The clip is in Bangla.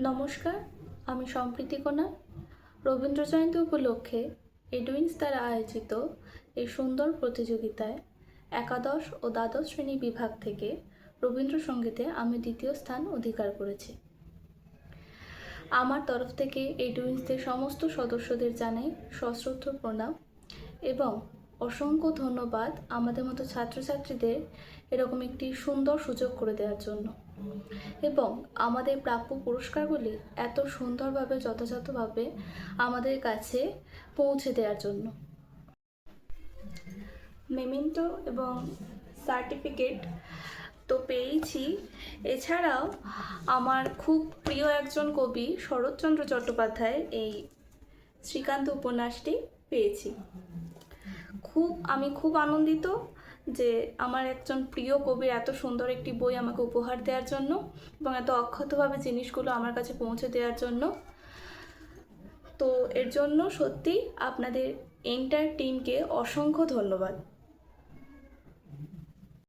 নমস্কার, আমি সম্প্রীতি কোনা। রবীন্দ্র জয়ন্তী উপলক্ষে এডুইন্স দ্বারা আয়োজিত এই সুন্দর প্রতিযোগিতায় একাদশ ও দ্বাদশ শ্রেণী বিভাগ থেকে রবীন্দ্রসঙ্গীতে আমি দ্বিতীয় স্থান অধিকার করেছি। আমার তরফ থেকে এডুইন্সদের সমস্ত সদস্যদের জানাই সশ্রদ্ধ প্রণাম এবং অসংখ্য ধন্যবাদ আমাদের মতো ছাত্রছাত্রীদের এরকম একটি সুন্দর সুযোগ করে দেওয়ার জন্য এবং আমাদের প্রাপ্য পুরস্কারগুলি এত সুন্দরভাবে যথাযথভাবে আমাদের কাছে পৌঁছে দেওয়ার জন্য। মেমেন্টো এবং সার্টিফিকেট তো পেয়েছি, এছাড়াও আমার খুব প্রিয় একজন কবি শরৎচন্দ্র চট্টোপাধ্যায়ের এই শ্রীকান্ত উপন্যাসটি পেয়েছি। আমি খুব আনন্দিত যে আমার একজন প্রিয় কবির এত সুন্দর একটি বই আমাকে উপহার দেওয়ার জন্য এবং এত অক্ষতভাবে জিনিসগুলো আমার কাছে পৌঁছে দেওয়ার জন্য। তো এর জন্য সত্যি আপনাদের এন্টায়ার টিমকে অসংখ্য ধন্যবাদ।